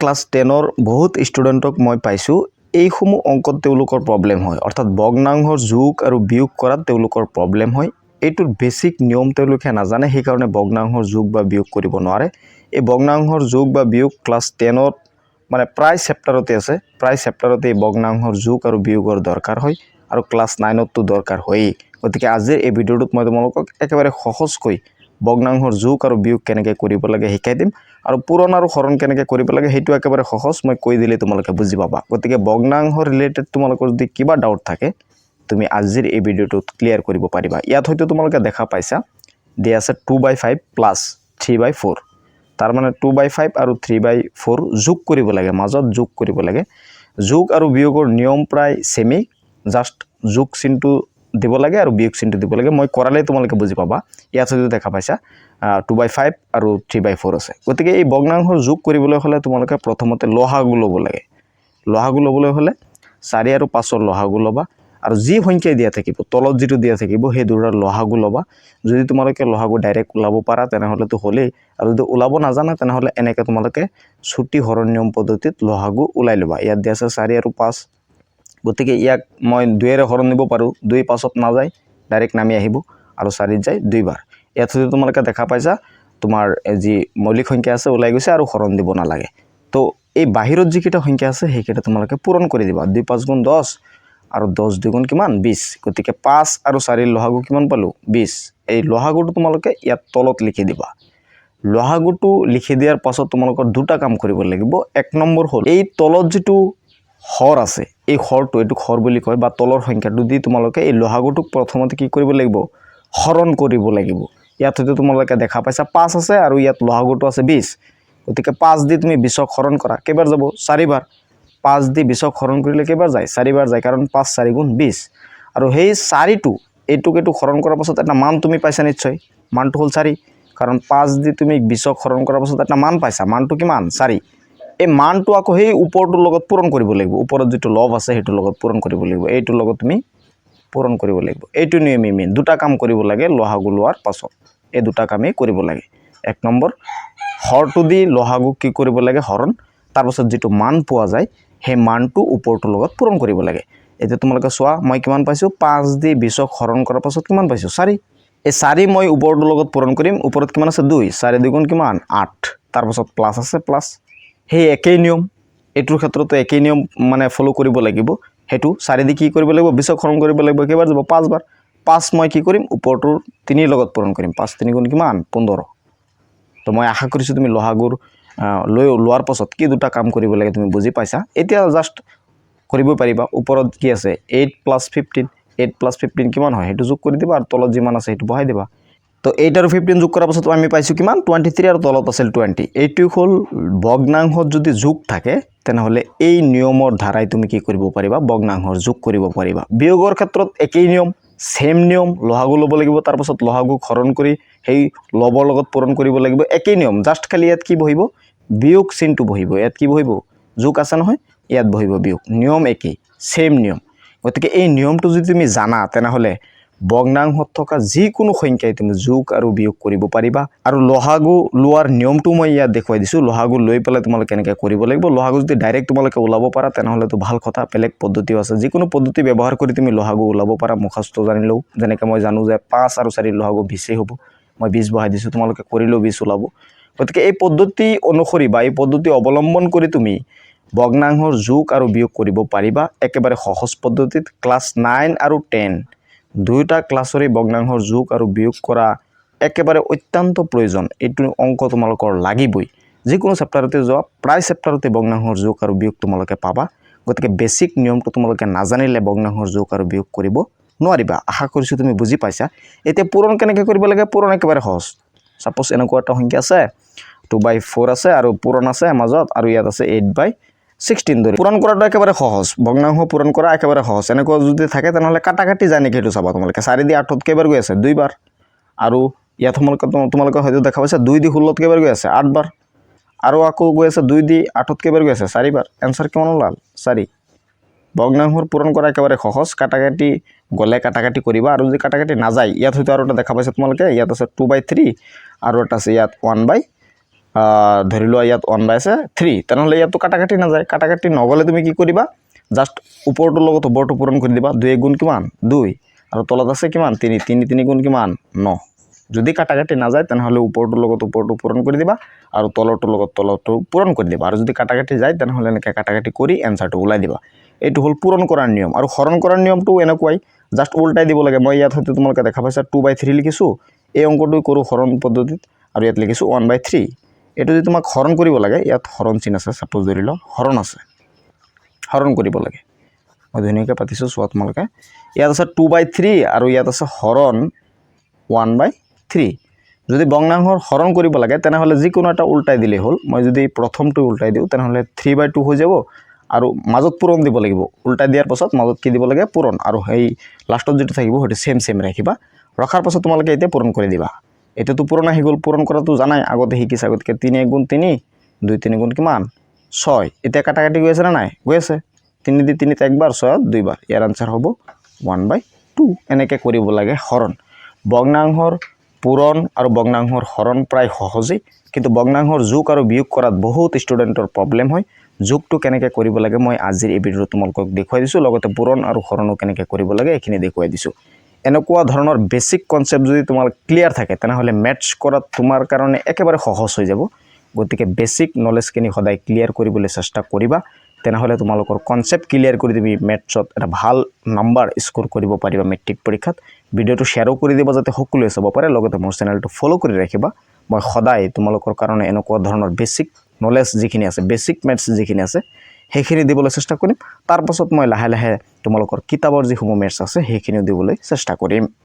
class 10ৰ বহুত ষ্টুডেণ্টক মই পাইছোঁ এইসমূহ অংকত তেওঁলোকৰ প্ৰব্লেম হয় অৰ্থাৎ ভগ্নাংশৰ যোগ আৰু বিয়োগ কৰাত তেওঁলোকৰ প্ৰব্লেম হয় এইটোৰ বেসিক নিয়ম তেওঁলোকে নাজানে সেইকাৰণে ভগ্নাংশৰ যোগ বা বিয়োগ কৰিব নোৱাৰে এই ভগ্নাংশৰ যোগ বা বিয়োগ ক্লাছ 10ত মানে প্ৰায় চেপ্টাৰতে আছে প্ৰায় চেপ্টাৰতে ভগ্নাংশৰ যোগ আৰু বিয়োগৰ দৰকাৰ হয় আৰু ক্লাছ 9তটো দৰকাৰ হয় গতিকে আজিৰ এই ভিডিঅ'টোত মই তোমালোকক একেবাৰে সহজকৈ ভগ্নাংশৰ যোগ আৰু বিয়োগ কেনেকৈ কৰিব লাগে শিকাই দিম আৰু পূৰণ আৰু হৰণ কেনেকৈ কৰিব লাগে সেইটো একেবাৰে সহজ মই কৈ দিলে তোমালোকে বুজি পাবা গতিকে ভগ্নাংশ ৰিলেটেড তোমালোকৰ যদি কিবা ডাউট থাকে তুমি আজিৰ এই ভিডিঅ'টোত ক্লিয়াৰ কৰিব পাৰিবা ইয়াত হয়তো তোমালোকে দেখা পাইছা দিয়া আছে 2/5 প্লাছ 3/4 তাৰ মানে 2/5 আৰু 3/4 যোগ কৰিব লাগে মাজত যোগ কৰিব লাগে যোগ আৰু বিয়োগৰ নিয়ম প্ৰায় সেমি জাস্ট যোগ চিনটো দিব লাগে আৰু বিয়োগ চিনটো দিব লাগে মই কৰালে তোমালোকে বুজি পাবা ইয়াত যদি দেখা পাইছা 2/5 আৰু 3/4 আছে গতিকে এই ভগ্নাংশৰ যোগ কৰিবলৈ হলে তোমালোকে প্ৰথমতে লহাগু ল'ব লাগে লহাগু ল'বলৈ হলে 4 আৰু 5ৰ লহাগু ল'বা আৰু যি সংখ্যা দিয়া থাকিব তলত যেটো দিয়া থাকিব সেই দুটাৰ লহাগু ল'বা যদি তোমালোকে লহাগু ডাইৰেক্ট ওলাব পাৰা তেনেহলে তো হলেই আৰু যদি ওলাব নাজানা তেনেহলে এনেকৈ তোমালোকে ছুটি হৰণ নিয়ম পদ্ধতিত লহাগু ওলাই লবা ইয়াত দিয়া আছে 4 আৰু 5 গতিকে ইয়াক মই 2 এৰে হৰণ নিব পাৰো 2 5ত না যায় ডাইৰেক্ট নামি আহিব আৰু 4 যায় দুইবাৰ ইয়াত যদি তোমালোকে দেখা পাইছা তোমাৰ যি মৌলিক সংখ্যা আছে ওলাই গৈছে আৰু হৰণ দিব নালাগে তো এই বাহিৰত যিকেইটা সংখ্যা আছে সেইকেইটা তোমালোকে পূৰণ কৰি দিবা 2 5 গুণ 10 আৰু 10 2 গুণ কিমান 20 গতিকে 5 আৰু 4 ৰ লহাগু কিমান পালো 20 এই লহাগুটো তোমালোকে ইয়াত তলত লিখি দিবা লহাগুটো লিখি দিয়াৰ পাছত তোমালোকৰ দুটা কাম কৰিব লাগিব এক নম্বৰ হ'ল এই তলত যেটো হৰ আছে এই হৰটো এটো হৰ বুলি কয় বা তলৰ সংখ্যাটো দি তোমালোকে এই লহাগুটোক প্ৰথমতে কি কৰিব লাগিব হৰণ কৰিব লাগিব ইয়াত হয়তো তোমালোকে দেখা পাইছা 5 আছে আৰু ইয়াত লহাগুটো আছে 20 গতিকে 5 দি তুমি 20ক হৰণ কৰা কেইবাৰ যাব 4 বাৰ 5 দি 20ক হৰণ কৰিলে কেইবাৰ যায় 4 বাৰ যায় কাৰণ 5 4 গুণ 20 আৰু সেই 4টো এটুকেটো হৰণ কৰাৰ পাছত এটা মান তুমি পাইছা নিশ্চয় মানটো হ'ল 4 কাৰণ 5 দি তুমি 20ক হৰণ কৰাৰ পাছত এটা মান পাইছা মানটো কিমান 4 এই মানটো আকৌ সেই ওপৰটোৰ লগত পূৰণ কৰিব লাগিব ওপৰত যেটো লব আছে হেটো লগত পূৰণ কৰিব লাগিব এইটোৰ লগত তুমি পূৰণ কৰিব লাগিব এইটো নিয়মে মেইন দুটা কাম কৰিব লাগে লহাগু লোৱাৰ পাছত এই দুটা কামে কৰিব লাগে এক নম্বৰ হৰটো দি লহাগু কি কৰিব লাগে হৰণ তাৰ পাছত যেটো মান পোৱা যায় সেই মানটো ওপৰটোৰ লগত পূৰণ কৰিব লাগে এতিয়া তোমালোকে চোৱা মই কিমান পাইছো 5 দি 20ক হৰণ কৰাৰ পাছত কিমান পাইছো 4 এই 4 মই ওপৰটোৰ লগত পূৰণ কৰিম ওপৰত কিমান আছে 2 4 2 গুণ কিমান 8 তাৰ পাছত প্লাস আছে প্লাস সেই একেই নিয়ম এটোৰ ক্ষেত্ৰতো একেই নিয়ম মানে ফলো কৰিব লাগিব হেতু 4 দি কি কৰিব লাগিব 20ক হৰণ কৰিব লাগিব কেইবাৰ যাব 5 বাৰ 5 মই কি কৰিম ওপৰটোৰ 3 লগত পূৰণ কৰিম 5 3 গুণ কিমান 15 তো মই আশা কৰিছো তুমি লহাগুৰ লোৱাৰ পাছত কি দুটা কাম কৰিব লাগে তুমি বুজি পাইছা এতিয়া জাস্ট কৰিব পাৰিবা ওপৰত কি আছে 8 + 15 8 + 15 কিমান হয় হেতু যোগ কৰি দিবা আৰু তলত যিমান আছে হেতু বহাই দিবা তো 8 আৰু 15 যোগ কৰাৰ পাছত আমি পাইছো কিমান 23 আৰু তলত আছিল 20 এইটো হ'ল ভগ্নাংশত যদি যোগ থাকে তেনেহলে এই নিয়মৰ ধাৰাই তুমি কি কৰিব পাৰিবা ভগ্নাংশৰ যোগ কৰিব পাৰিবা বিয়োগৰ ক্ষেত্ৰত একেই নিয়ম সেম নিয়ম লহাগু ল'ব লাগিব তাৰ পাছত লহাগু হৰণ কৰি সেই লবৰ লগত পূৰণ কৰিব লাগিব একেই নিয়ম জাস্ট খালি ইয়াত কি বহিব বিয়োগ চিনটো বহিব ইয়াত কি বহিব যোগ আছে নহয় ইয়াত বহিব বিয়োগ নিয়ম একেই সেম নিয়ম গতিকে এই নিয়মটো যদি তুমি জানা তেনেহলে ভগ্নাংশত থকা যিকোনো সংখ্যাই তুমি যোগ আৰু বিয়োগ কৰিব পাৰিবা আৰু লহাগু লোৱাৰ নিয়মটো মই ইয়াত দেখুৱাই দিছো লহাগু লৈ পেলাই তোমালোকে কেনেকৈ কৰিব লাগিব লহাগু যদি ডাইৰেক্ট তোমালোকে ওলাব পাৰা তেনেহলে তো ভাল কথা বেলেগ পদ্ধতিও আছে যিকোনো পদ্ধতি ব্যৱহাৰ কৰি তুমি লহাগু ওলাব পাৰা মুখস্থ জানিলেও যেনেকৈ মই জানো যে 5 আৰু 4 লহাগু 20 হ'ব মই 20 বহাই দিছো তোমালোকে কৰিলেও 20 ওলাব গতিকে এই পদ্ধতি অনুসৰি বা এই পদ্ধতি অৱলম্বন কৰি তুমি ভগ্নাংশৰ যোগ আৰু বিয়োগ কৰিব পাৰিবা একেবাৰে সহজ পদ্ধতিত ক্লাছ 9 আৰু 10 দুইটা ক্লাছৰে ভগ্নাংশৰ যোগ আৰু বিয়োগ কৰা একেবাৰে অত্যন্ত প্ৰয়োজন এইটো অংক তোমালোকৰ লাগিবই যিকোনো চেপ্টাৰতে যোৱা প্ৰায় চেপ্টাৰতে ভগ্নাংশৰ যোগ আৰু বিয়োগ তোমালোকে পাবা গতিকে বেসিক নিয়মটো তোমালোকে নাজানিলে ভগ্নাংশৰ যোগ আৰু বিয়োগ কৰিব নোৱাৰিবা আশা কৰিছো তুমি বুজি পাইছা এতিয়া পূৰণ কেনেকৈ কৰিব লাগে পূৰণ একেবাৰে সহজ সাপোজ এনেকুৱা এটা সংখ্যা আছে 2/4 আছে আৰু পূৰণ আছে মাজত আৰু ইয়াত আছে 8/16 ধৰি পূৰণ কৰাটো একেবাৰে সহজ ভগ্নাংশ পূৰণ কৰা একেবাৰে সহজ এনেকুৱা যদি থাকে তেনেহলে কাটাকাটি জানি কেটো চাবা তোমালোকে 4 দি 8ত কেইবাৰ গৈ আছে 2 বাৰ আৰু ইয়াত তোমালোকে হয়তো দেখা পাইছা 2 দি 16ত কেইবাৰ গৈ আছে 8 বাৰ আৰু আকৌ গৈ আছে 2 দি 8ত কেইবাৰ গৈ আছে 4 বাৰ आंसर কিমান ওলাল 4 ভগ্নাংশৰ পূৰণ কৰা একেবাৰে সহজ কাটাকাটি গলে কাটাকাটি কৰিবা আৰু যদি কাটাকাটি না যায় ইয়াত হয়তো আৰু এটা দেখা পাইছা তোমালোকে ইয়াত আছে 2/3 আৰু এটা আছে ইয়াত 1/4 ধৰি লোৱা ইয়াত 1/3 তেনেহ'লে ইয়াতো কাটাকাটি নাযায় কাটাকাটি নগ'লে তুমি কি কৰিবা জাষ্ট ওপৰটোৰ লগত ওপৰটো পূৰণ কৰি দিবা 2 গুণ কিমান 2 আৰু তলত আছে কিমান 3 3 গুণ কিমান 9 যদি কাটাকাটি নাযায় তেনেহ'লে ওপৰটোৰ লগত ওপৰটো পূৰণ কৰি দিবা আৰু তলৰটোৰ লগত তলৰটো পূৰণ কৰি দিবা আৰু যদি কাটাকাটি যায় তেনেহ'লে এনেকৈ কাটাকাটি কৰি এনচাৰটো ওলাই দিবা এইটো হ'ল পূৰণ কৰাৰ নিয়ম আৰু হৰণ কৰাৰ নিয়মটো এনেকুৱাই জাষ্ট উল্টাই দিব লাগে মই ইয়াত হয়তো তোমালোকে দেখা পাইছা 2/3 লিখিছোঁ এই অংকটো কৰোঁ হৰণ পদ্ধতিত আৰু ইয়াত লিখিছোঁ 1/3 এইটো যদি তোমাক হৰণ কৰিব লাগে ইয়াত হৰণ চিন আছে সাপোজ ধৰি লওঁ হৰণ আছে হৰণ কৰিব লাগে মই ধুনীয়াকৈ পাতিছোঁ চোৱা তোমালোকে ইয়াত আছে 2/3 আৰু ইয়াত আছে হৰণ 1/3 যদি ভগ্নাংশৰ হৰণ কৰিব লাগে তেনেহ'লে যিকোনো এটা উল্টাই দিলেই হ'ল মই যদি প্ৰথমটো উল্টাই দিওঁ তেনেহ'লে 3/2 হৈ যাব আৰু মাজত পূৰণ দিব লাগিব উল্টাই দিয়াৰ পাছত মাজত কি দিব লাগে পূৰণ আৰু সেই লাষ্টত যেটো থাকিব সেইটো সেম ৰাখিবা ৰখাৰ পাছত তোমালোকে এতিয়া পূৰণ কৰি দিবা এতিয়াতো পূৰণ আহি গ'ল পূৰণ কৰাটো জানাই আগতে শিকিছা গতিকে 3 গুণ 3 2 3 গুণ কিমান 6 এতিয়া কাটাকাটি গৈ আছে না নাই গৈ আছে 3 দি 3 একবাৰ 6 দুইবাৰ ইয়াৰ আনসাৰ হ'ব 1/2 এনেকৈ কৰিব লাগে হৰণ ভগ্নাংশৰ পূৰণ আৰু ভগ্নাংশৰ হৰণ প্ৰায় সহজেই কিন্তু ভগ্নাংশৰ যোগ আৰু বিয়োগ কৰাত বহুত ষ্টুডেণ্টৰ প্ৰব্লেম হয় যোগটো কেনেকৈ কৰিব লাগে মই আজিৰ এই ভিডিঅ'ত তোমালোকক দেখুৱাই দিছোঁ লগতে পূৰণ আৰু হৰণো কেনেকৈ কৰিব লাগে এইখিনি দেখুৱাই দিছোঁ এনেকুৱা ধৰণৰ বেসিক কনসেপ্ট যদি তোমাৰ ক্লিয়াৰ থাকে তেনেহ'লে ম্যাথছ কৰাত তোমাৰ কাৰণে একেবাৰে সহজ হৈ যাব গতিকে বেসিক নলেজখিনি সদায় ক্লিয়াৰ কৰিবলৈ চেষ্টা কৰিবা তেনেহ'লে তোমালোকৰ কনসেপ্ট ক্লিয়াৰ কৰি তুমি ম্যাথছত এটা ভাল নাম্বাৰ স্কোৰ কৰিব পাৰিবা মেট্ৰিক পৰীক্ষাত ভিডিঅ'টো শ্বেয়াৰো কৰি দিবা যাতে সকলোৱে চাব পাৰে লগতে মোৰ চেনেলটো ফলো কৰি ৰাখিবা মই সদায় তোমালোকৰ কাৰণে এনেকুৱা ধৰণৰ বেসিক নলেজ যিখিনি আছে বেসিক ম্যাথছ যিখিনি আছে সেইখিনি দিবলৈ চেষ্টা কৰিম তাৰ পাছত মই লাহে লাহে তোমালোকৰ কিতাপৰ যিসমূহ ম্যাথছ আছে সেইখিনিও দিবলৈ চেষ্টা কৰিম